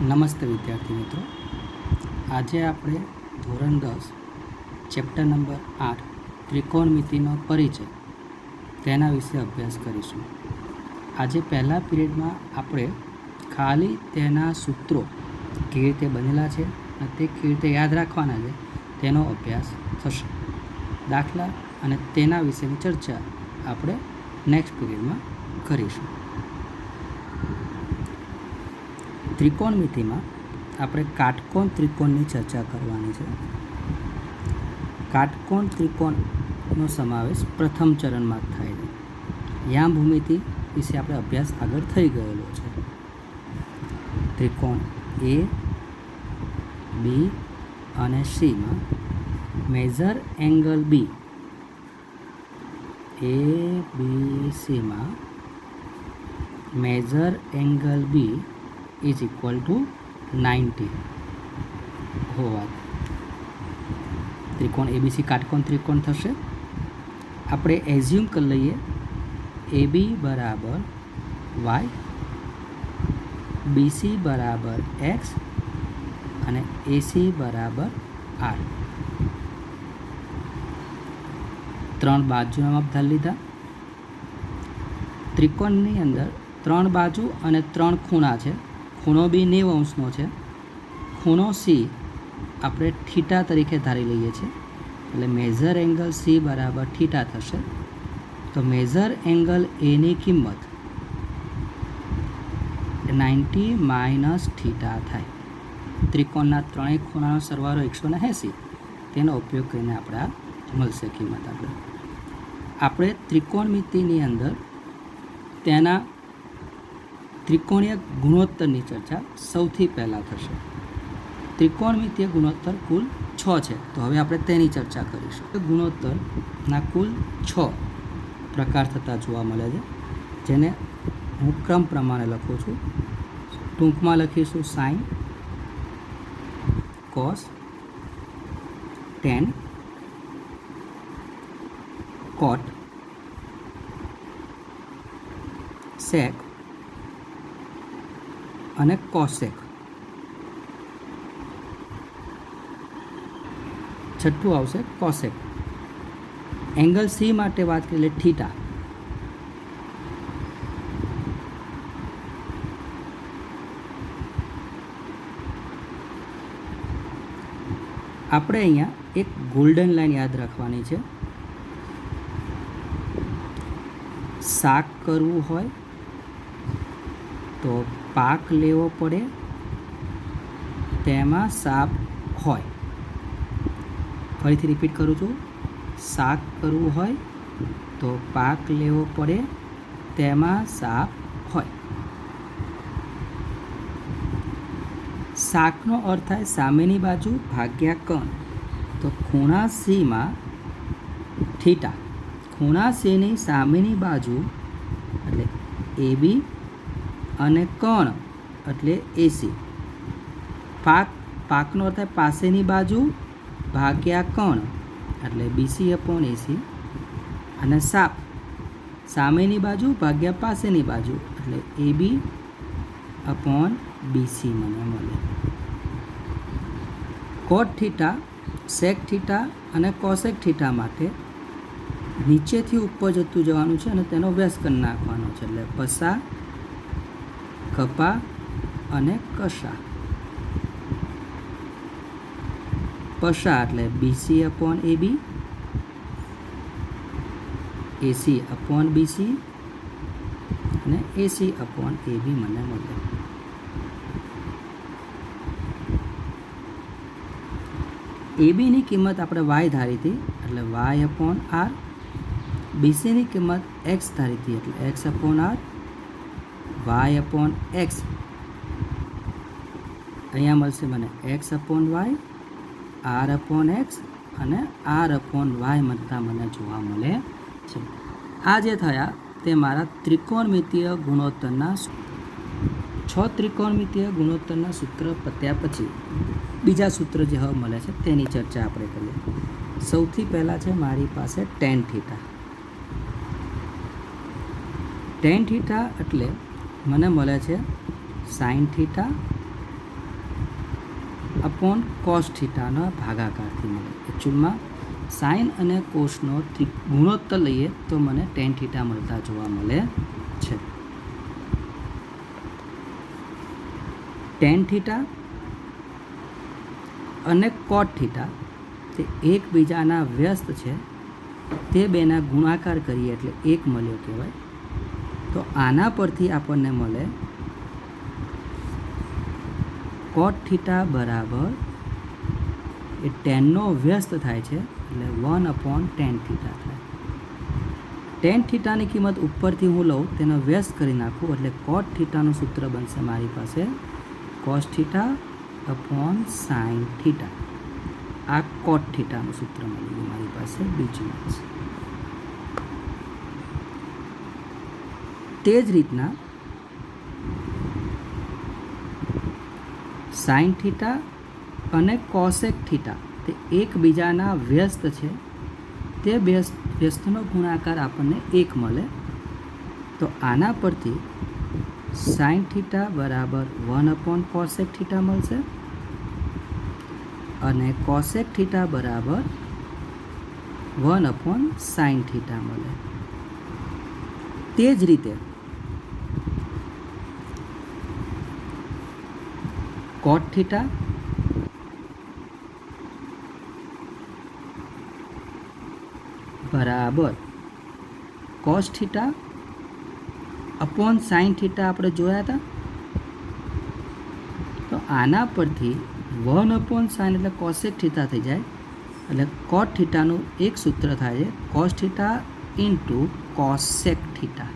નમસ્તે વિદ્યાર્થી મિત્રો, આજે આપણે ધોરણ 10 ચેપ્ટર નંબર 8 ત્રિકોણમિતિનો પરિચય તેના વિશે અભ્યાસ કરીશું. આજે પહેલા પીરિયડમાં આપણે ખાલી તેના સૂત્રો કેવી રીતે બનેલા છે અને તે કેવી રીતે યાદ રાખવાના છે તેનો અભ્યાસ થશે. દાખલા અને તેના વિશેની ચર્ચા આપણે નેક્સ્ટ પીરિયડમાં કરીશું. ત્રિકોણમિતિમાં આપણે કાટકોણ ત્રિકોણની ચર્ચા કરવાની છે. કાટકોણ ત્રિકોણનો સમાવેશ પ્રથમ ચરણમાં થાય છે. યામ ભૂમિતિ વિશે આપણે અભ્યાસ આગળ થઈ ગયેલો છે. ત્રિકોણ એ, બી અને સીમાં measure angle B, A B સીમાં measure angle B is equal to 90 હોવા ત્રિકોણ એબીસી કાટકોણ ત્રિકોણ થશે. આપણે એઝ્યુમ કરી લઈએ AB બરાબર વાય, BC બરાબર એક્સ અને AC બરાબર આર. ત્રણ બાજુના માપ ધારી લીધા. ત્રિકોણની અંદર ત્રણ બાજુ અને ત્રણ ખૂણા છે. ખૂણો બી 90 અંશનો છે. ખૂણો સી આપણે થીટા તરીકે ધારી લઈએ છીએ, એટલે મેજર એંગલ સી બરાબર થીટા થશે. તો મેજર એંગલ એની કિંમત 90 માઇનસ થીટા થાય. ત્રિકોણના ત્રણેય ખૂણાનો સરવાળો 180, તેનો ઉપયોગ કરીને આપણે આ મળશે કિંમત. આપણે ત્રિકોણમિતિની અંદર તેના ત્રિકોણીય ગુણોત્તરની ચર્ચા સૌથી પહેલાં થશે. ત્રિકોણમિતિય ગુણોત્તર કુલ 6 છે, તો હવે આપણે તેની ચર્ચા કરીશું. ગુણોત્તરના કુલ 6 પ્રકાર થતા જોવા મળે છે, જેને હું ક્રમ પ્રમાણે લખું છું. ટૂંકમાં લખીશું સાઇન, કોસ, ટેન, કોટ, સેક અને કોસેક. છઠ્ઠું આવશે કોસેક. એંગલ સી માટે વાત કરીએ થીટા. આપણે અહીંયા એક ગોલ્ડન લાઈન યાદ રાખવાની છે. શાક કરવું હોય તો પાક લેવો પડે, તેમાં સાપ હોય. ફરીથી રિપીટ કરું છું. શાક કરવું હોય તો પાક લેવો પડે, તેમાં સાપ હોય. શાકનો અર્થ થાય સામેની બાજુ ભાગ્યા કણ. તો ખૂણા સીમાં થીટા, ખૂણા સીની સામેની બાજુ એટલે AB અને કણ એટલે AC. પાકનો અર્થ થાય પાસેની બાજુ ભાગ્યા કણ એટલે BC અપોન AC. અને સાપ સામેની બાજુ ભાગ્યા પાસેની બાજુ એટલે AB અપોન BC મને મળે. કોટ થીટા, સેક થીટા અને કોસેક થીટા માટે નીચેથી ઉપર જતું જવાનું છે અને તેનો વ્યાસ કરી નાખવાનો છે, એટલે પસા, કપા અને કશા. પશા એટલે BC upon AB, AC upon BC અને AC અપોન AB મને મળે. ABની કિંમત આપણે y ધારી હતી એટલે y અપોન r. BCની કિંમત x ધારી હતી એટલે x upon r, y upon x. અહીંયા મળશે મને x upon y, r upon x અને r અપોન y મળતા મને જોવા મળે છે. આ જે થયા તે મારા ત્રિકોણમિતિય ગુણોત્તરના 6 ત્રિકોણમિતિય ગુણોત્તરના સૂત્ર પત્યા પછી બીજા સૂત્ર જે હવે મળે છે તેની ચર્ચા આપણે કરીએ. સૌથી પહેલાં છે મારી પાસે ટેન થીટા. ટેન થીટા એટલે મને મળે છે સાઇન થીટા अपॉन કોસ થીટાના ભાગાકારથી મળે. એકચ્યુઅલમાં સાઇન અને કોસનો ગુણોત્તર લઈએ તો મને ટેન થીટા મળતા જોવા મળે છે. ટેન થીટા અને કોટ થીટા તે એકબીજાના વ્યસ્ત છે, તે બેના ગુણાકાર કરીએ એટલે એક મળ્યો કહેવાય. તો આના પરથી આપણને મળે કોટ થીટા બરાબર એ ટેનનો વ્યસ્ત થાય છે એટલે 1/tan થીટા થાય. ટેન થીટાની કિંમત ઉપરથી હું લઉં તેનો વ્યસ્ત કરી નાખું એટલે કોટ થીટાનું સૂત્ર બનશે મારી પાસે cos theta upon sine theta. આ કોટ થીટાનું સૂત્ર મળી ગયું મારી પાસે બીજું છે. તે જ રીતના સાઇન થીટા અને કોસેક થીટા તે એકબીજાના વ્યસ્ત છે, તે વ્યસ્તનો ગુણાકાર આપણને એક મળે. તો આના પરથી સાઇન થીટા બરાબર 1/કોસેક થીટા મળશે અને કોસેક થીટા બરાબર 1/સાઇન થીટા મળે. તે જ રીતે કોટ થીટા બરાબર cos theta upon sine theta આપણે જોયા હતા. તો આના પરથી 1/સાઇન એટલે કોસેક થીટા થઈ જાય એટલે કોટ થીટાનું એક સૂત્ર થાય છે cos theta into cosec theta.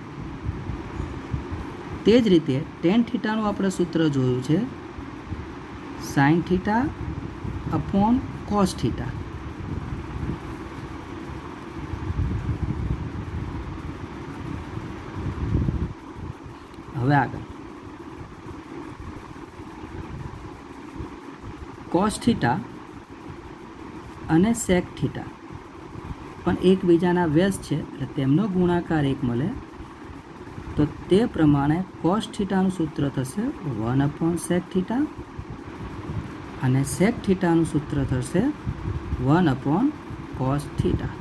તે જ રીતે ટેન થીટાનું આપણે સૂત્ર જોયું છે sign theta upon cos theta. હવે આગળ કોસ થીટા અને સેક થીટા પણ એકબીજાના વ્યસ્ત છે એટલે તેમનો ગુણાકાર એક મળે. તો તે પ્રમાણે કોસ થીટાનું સૂત્ર થશે 1/સેક થીટા અને સેક થીટાનું સૂત્ર થશે 1/કોસ થીટા.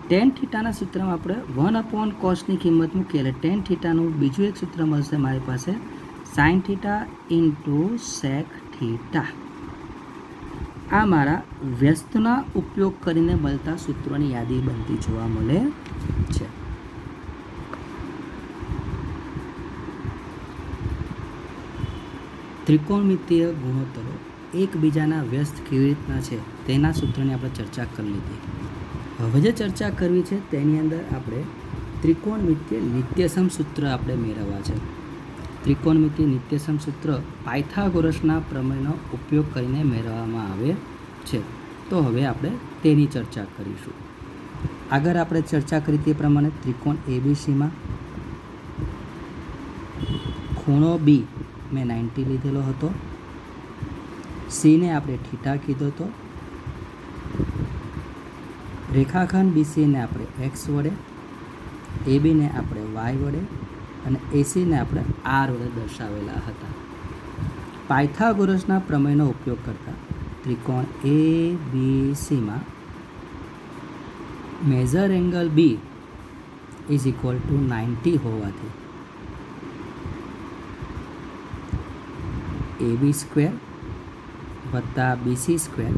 ટેન થીટાના સૂત્રમાં આપણે 1/કોસની કિંમત મૂકીએ એટલે ટેન થીટાનું બીજું એક સૂત્ર મળશે મારી પાસે sine theta into sec theta. આ મારા વ્યસ્તના ઉપયોગ કરીને મળતા સૂત્રોની યાદી બનતી જોવા મળે છે. ત્રિકોણમિતીય ગુણોત્તરો એકબીજાના વ્યસ્ત કેવી રીતના છે તેના સૂત્રની આપણે ચર્ચા કરી લીધી. હવે જે ચર્ચા કરવી છે તેની અંદર આપણે ત્રિકોણમિતીય નિત્યસમ સૂત્ર આપણે મેળવવા છે. ત્રિકોણમિતીય નિત્યસમ સૂત્ર પાયથાગોરસના પ્રમેયનો ઉપયોગ કરીને મેળવવામાં આવે છે. તો હવે આપણે તેની ચર્ચા કરીશું. આગળ આપણે ચર્ચા કરી તે પ્રમાણે ત્રિકોણ એબીસીમાં ખૂણો બી મેં 90 લીધેલો હતો, સીને આપણે થીટા કીધો હતો, રેખાખંડ બીસીને આપણે એક્સ વડે, એબીને આપણે વાય વડે અને એસીને આપણે આર વડે દર્શાવેલા હતા. પાયથાગોરસના પ્રમેયનો ઉપયોગ કરતા ત્રિકોણ એ બી સીમાં measure angle B is equal to 90 હોવાથી AB સ્ક્વેર વત્તા BC સ્ક્વેર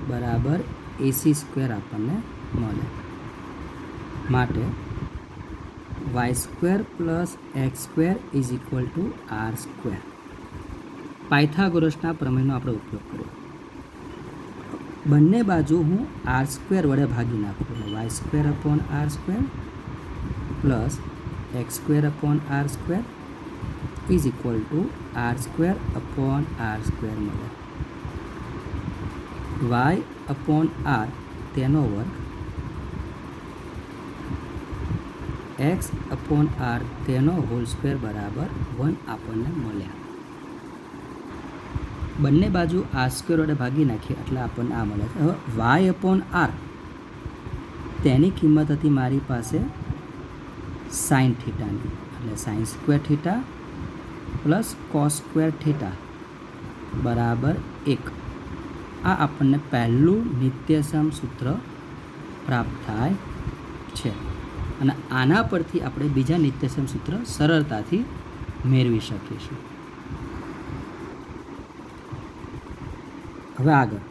બરાબર AC સ્ક્વેર આપણને મળે. માટે Y square plus X square is equal to R square. પાયથાગોરસના પ્રમેયનો આપણે ઉપયોગ કર્યો. બંને બાજુ હું આર સ્ક્વેર વડે ભાગી નાખું એટલે Y square upon R square plus X square upon R square is equal to R square upon R square મળે. વાય અપોન આર તેનો વર્ગ એક્સ અપોન આર તેનો હોલ સ્ક્વેર બરાબર 1 આપણને મળ્યા. બંને બાજુ આર સ્ક્વેર વડે ભાગી નાખીએ એટલે આપણને આ મળે છે. હવે વાય અપોન આર તેની કિંમત હતી મારી પાસે સાઇન થીટાની એટલે sign square theta plus cos square theta બરાબર 1. આ આપણને પહેલું નિત્યસમ સૂત્ર પ્રાપ્ત થાય છે અને આના પરથી આપણે બીજા નિત્યસમ સૂત્ર સરળતાથી મેળવી શકીશું. હવે આગળ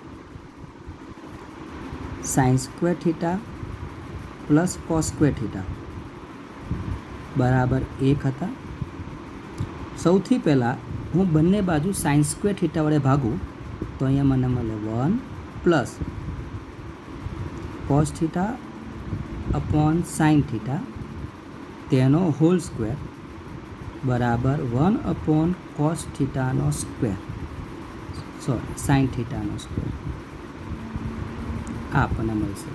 sign square theta plus cos square theta બરાબર 1 હતા. સૌથી પહેલાં હું બંને બાજુ સાઇન સ્ક્વેર થીટા વડે ભાગું તો અહીંયા મને મળે 1 plus cos theta upon sine theta તેનો હોલ સ્ક્વેર બરાબર 1 અપોન કોસ થીટાનો સ્ક્વેર સાઇન થીટાનો સ્ક્વેર. આ આપણને મળશે.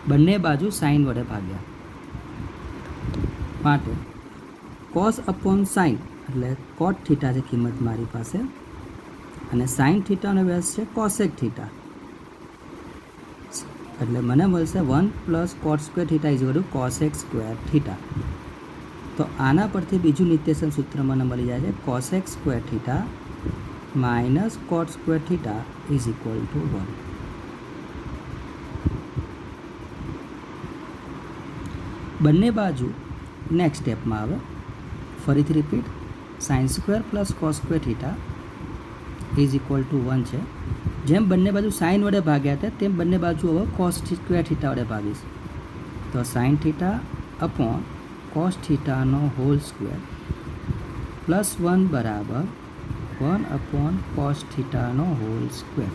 બંને બાજુ સાઇન વડે ભાગ્યા માટે કોસ અપોન સાઇન એટલે કોટ થીટા છે કિંમત મારી પાસે અને સાઇન થીટાનો વ્યાસ છે કોસેક થીટા એટલે મને મળશે 1 plus cot square theta is equal two cosec square theta. તો આના પરથી બીજું નિત્યસમ સૂત્ર મને મળી જાય છે cosec square theta minus cot square theta is equal to 1. બંને બાજુ નેક્સ્ટ સ્ટેપમાં આવે ફરીથી repeat sign square plus cos square theta is equal to 1 છે. જેમ બંને બાજુ સાઇન વડે ભાગ્યા હતા તેમ બંને બાજુ હવે કોસ સ્ક્વેર થીટા વડે ભાગીશ તો સાઇન થીટા અપોન કોસ થીટાનો હોલ સ્ક્વેર પ્લસ 1 બરાબર 1 અપોન કોસ થીટાનો whole square.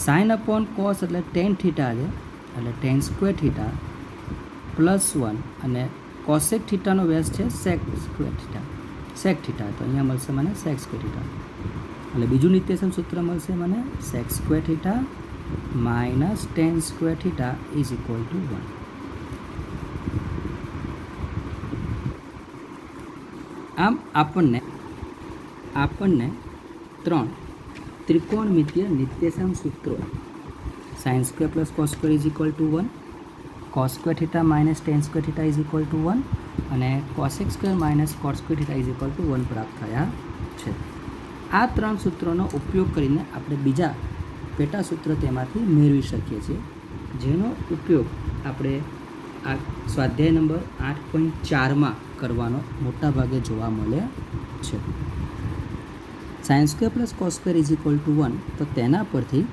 Sine upon cos એટલે ટેન થીટા છે એટલે ટેન સ્ક્વેર થીટા પ્લસ 1 અને કોસેક થીટાનો વ્યાસ છે sec square theta sec theta તો અહીંયા મળશે મને સેક સ્ક્વેર થીટા એટલે બીજું નિત્યસમ સૂત્ર મળશે મને sec square theta minus tan square theta is equal to 1. આમ આપણને 3 ત્રિકોણમિતિય નિત્યસમ સૂત્રો sine square plus cos square is equal to 1, cos square theta minus tan square theta is equal to 1 અને cosec square minus cot square theta is equal to 1 પ્રાપ્ત થયા છે. આ 3 સૂત્રોનો ઉપયોગ કરીને આપણે બીજા પેટા સૂત્ર તેમાંથી મેળવી શકીએ છીએ જેનો ઉપયોગ આપણે આ સ્વાધ્યાય નંબર 8.4માં કરવાનો મોટા ભાગે જોવા મળે છે. Sine square plus cos square is equal to 1 તો તેના પરથી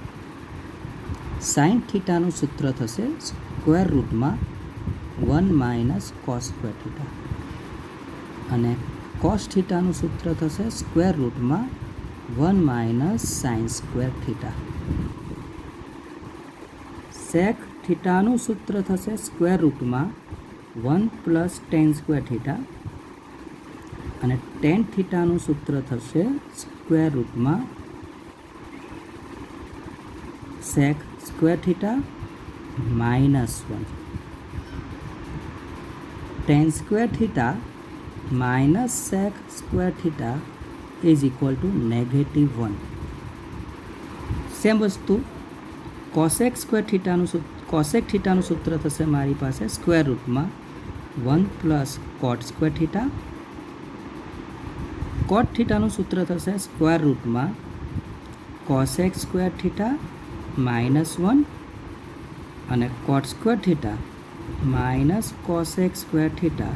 સાઇન થીટાનું સૂત્ર થશે સ્ક્વેર રૂટમાં 1 માઇનસ કોસ સ્ક્વેર થીટા અને કોસ થીટાનું સૂત્ર થશે સ્ક્વેર રૂટમાં 1 minus sine square theta. Sec થીટાનું સૂત્ર થશે સ્ક્વેર રૂટમાં 1 પ્લસ ટેન સ્ક્વેર થીટા અને ટેન થીટાનું સૂત્ર થશે સ્ક્વેર રૂટમાં sec square theta minus 1. Tan square theta minus sec square theta is equal to -1. Same વસ્તુ કોસેક થીટાનું સૂત્ર થશે મારી પાસે સ્ક્વેર રૂટમાં 1 plus cot square theta. Cot થીટાનું સૂત્ર થશે સ્ક્વેર રૂટમાં કોસેક સ્ક્વેર થીટા માઇનસ 1 અને cot square theta minus cosec square theta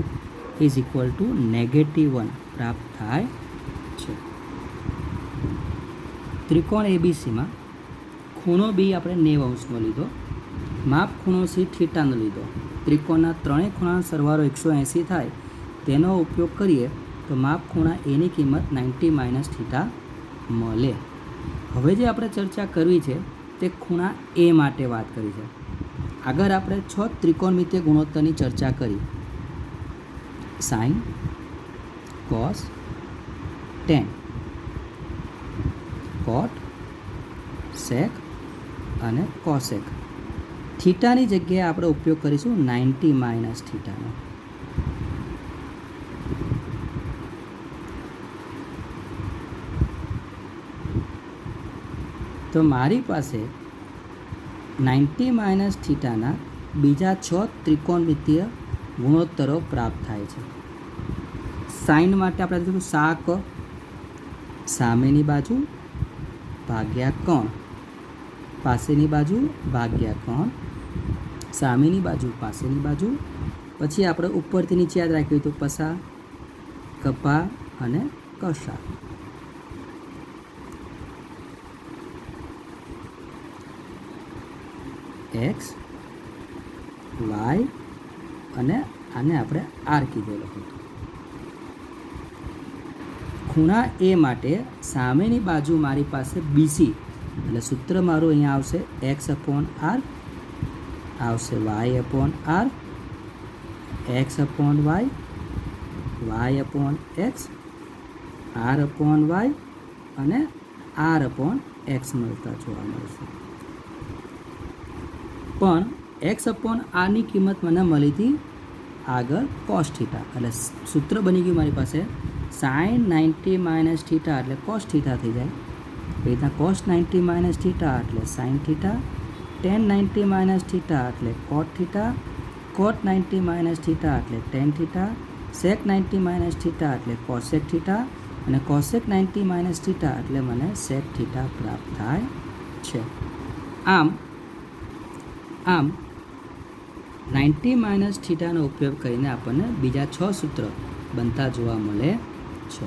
is equal to -1 પ્રાપ્ત થાય છે. ત્રિકોણ એબીસીમાં ખૂણો બી આપણે 90 અંશનો લીધો, માપ ખૂણો સી થીટાનો લીધો. ત્રિકોણના ત્રણેય ખૂણાનો સરવાળો 180 થાય તેનો ઉપયોગ કરીએ તો માપ ખૂણા એની કિંમત 90 માઇનસ થીટા મળે. હવે જે આપણે ચર્ચા કરવી છે તે ખૂણા એ માટે વાત કરી છે. આગળ આપણે 6 ત્રિકોણમિતિય ગુણોત્તરની ચર્ચા કરી સાઇન, કોસ, ટેન, કોટ, સેક અને કોસેક. થીટાની જગ્યાએ આપણે ઉપયોગ કરીશું 90 માઇનસ થીટાનો. તો મારી પાસે 90 માઇનસ થીટાના બીજા 6 ત્રિકોણમિતિય ગુણોત્તરો પ્રાપ્ત થાય છે. સાઇન માટે આપણે લખીશું સાક, સામેની બાજુ ભાગ્યા કોણ, પાસેની બાજુ ભાગ્યા કોણ, સામેની બાજુ પાસેની બાજુ. પછી આપણે ઉપરથી નીચે યાદ રાખ્યું હતું પસા, કપા અને કસા. એક્સ, વાય અને આને આપણે આર કીધેલો હતો. ખૂણા એ માટે સામેની બાજુ મારી પાસે બીસી, એટલે સૂત્ર મારું અહીંયા આવશે એક્સ અપોન આર, આવશે Y upon R, X upon Y, Y upon X, R upon Y અને આર અપોન એક્સ મળતા જોવા મળશે. પણ એક્સ અપોન આરની કિંમત મને મળી હતી આગળ કોસ થીટા, એટલે સૂત્ર બની ગયું મારી પાસે સાઇન 90 માઇનસ થીટા એટલે કોસ થીટા થઈ જાય. એ રીતના કોસ 90 માઇનસ થીટા એટલે sine theta, ten 90 minus theta એટલે કોટ થીટા, કોટ 90 માઇનસ થીટા એટલે ટેન થીટા, સેક 90 માઇનસ થીટા એટલે કોસેક થીટા અને કોસેક 90 માઇનસ થીટા એટલે મને સેક થીટા પ્રાપ્ત થાય છે. આમ 90 માઇનસ થીટાનો ઉપયોગ કરીને આપણને બીજા 6 સૂત્ર બનતા જોવા મળે છે.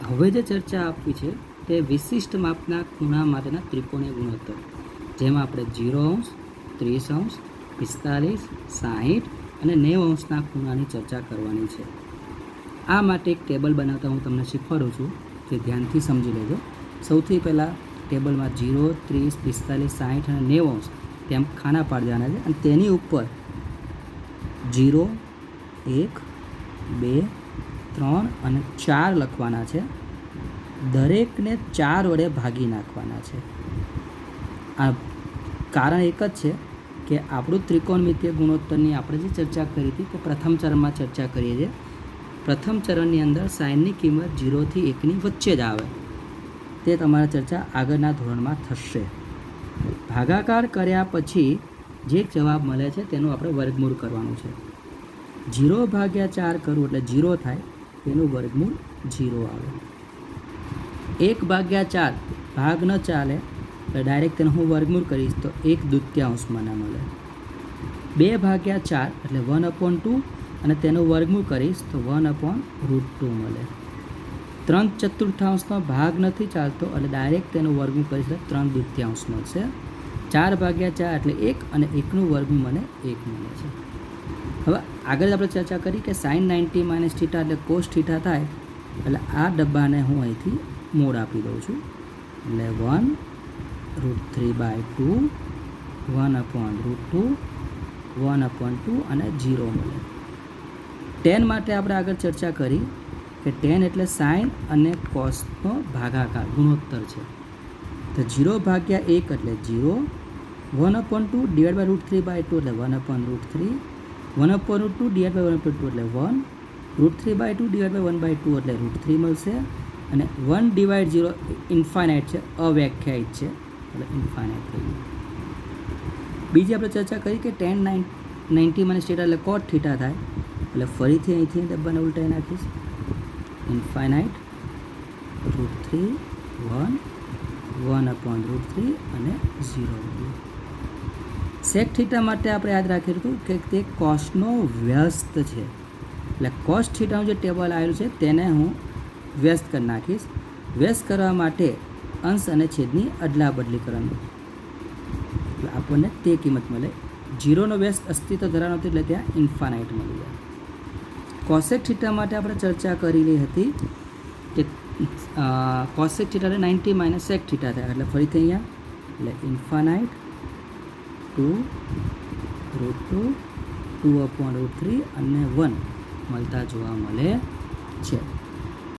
હવે જે ચર્ચા આપવી છે તે વિશિષ્ટ માપના ખૂણા માટેના ત્રિકોણીય ગુણોત્તર, જેમાં આપણે 0°, 30°, 45, 60 અને 90° ખૂણાની ચર્ચા કરવાની છે. આ માટે એક ટેબલ બનાવતા હું તમને શીખવાડું છું, જે ધ્યાનથી સમજી લેજો. સૌથી પહેલાં ટેબલમાં 0, 30, 45, 60 અને 90° તેમ ખાના પાડી દેવાના છે અને તેની ઉપર 0, 1, 2, 3 અને 4 લખવાના છે. દરેકને 4 વડે ભાગી નાખવાના છે. આ કારણ એક જ છે કે આપણું ત્રિકોણમિતીય ગુણોત્તરની આપણે જે ચર્ચા કરી હતી તે પ્રથમ ચરણમાં ચર્ચા કરીએ છીએ. પ્રથમ ચરણની અંદર સાઇનની કિંમત 0 થી 1ની વચ્ચે જ આવે, તે તમારી ચર્ચા આગળના ધોરણમાં થશે. ભાગાકાર કર્યા પછી જે જવાબ મળે છે તેનું આપણે વર્ગમૂળ કરવાનું છે. 0/4 કરવું એટલે 0 થાય, તેનું વર્ગમૂળ 0 આવે. 1/4 ભાગ ન ચાલે તો ડાયરેક્ટ તેનું હું વર્ગમૂળ કરીશ તો 1/2 મને મળે. 2/4 એટલે 1/2 અને તેનું વર્ગમૂળ કરીશ તો 1/√2 મળે. 3/4 ભાગ નથી ચાલતો એટલે ડાયરેક્ટ તેનું વર્ગમૂળ કરીશ તો 3/2 મળશે. 4/4 એટલે 1 અને 1નું વર્ગમૂળ મને 1 મળે છે. હવે આગળ આપણે ચર્ચા કરી કે સાઇન 90 માઇનસ થીટા એટલે કોસ થીટા થાય, એટલે આ ડબ્બાને હું અહીંથી મોડ આપી દઉં છું. એટલે 1√3/2, 1/√2, 1/2 અને 0 મળે. ટેન માટે આપણે આગળ ચર્ચા કરી કે ટેન એટલે સાઇન અને કોસનો ભાગાકાર ગુણોત્તર છે. તો 0/1 એટલે 0, 1/2 /√3/2 એટલે 1/√3, 1/√2 /1/2 એટલે 1, √3/2 /1/2 એટલે √3 મળશે અને 1/0 ઇન્ફાઇનાઇટ છે, અવ્યાખ્યાયિત છે એટલે ઇન્ફાઇનાઇટ થઈ ગયું. બીજી આપણે ચર્ચા કરી કે ટેન 90 માઇનસ થીટા એટલે કોટ થીટા થાય, એટલે ફરીથી અહીંથી ડબ્બાને ઉલટાવી નાખીશ. ઇન્ફાઇનાઇટ, √3, 1, 1/√3 અને 0. સેક થીટા માટે આપણે યાદ રાખ્યું હતું કે તે કોસનો વ્યસ્ત છે, એટલે કોસ થીટાનું જે ટેબલ આવેલું છે તેને હું વ્યસ્ત કરી નાખીશ. વ્યસ્ત કરવા માટે અંશ અને છેદની અદલા બદલી કરવાનું, એટલે આપણને તે કિંમત મળે. 0નો વ્યસ્ત અસ્તિત્વ ધરાવતો નથી એટલે ત્યાં ઇન્ફાનાઇટ મળી જાય. કોસેક થીટા માટે આપણે ચર્ચા કરેલી હતી કે કોસેક થીટા એટલે 90 માઇનસ સેક થીટા થાય, એટલે ફરીથી અહીંયા એટલે ઇન્ફાનાઇટ 2√2, 2/√3 અને 1 મળતા જોવા મળે છે.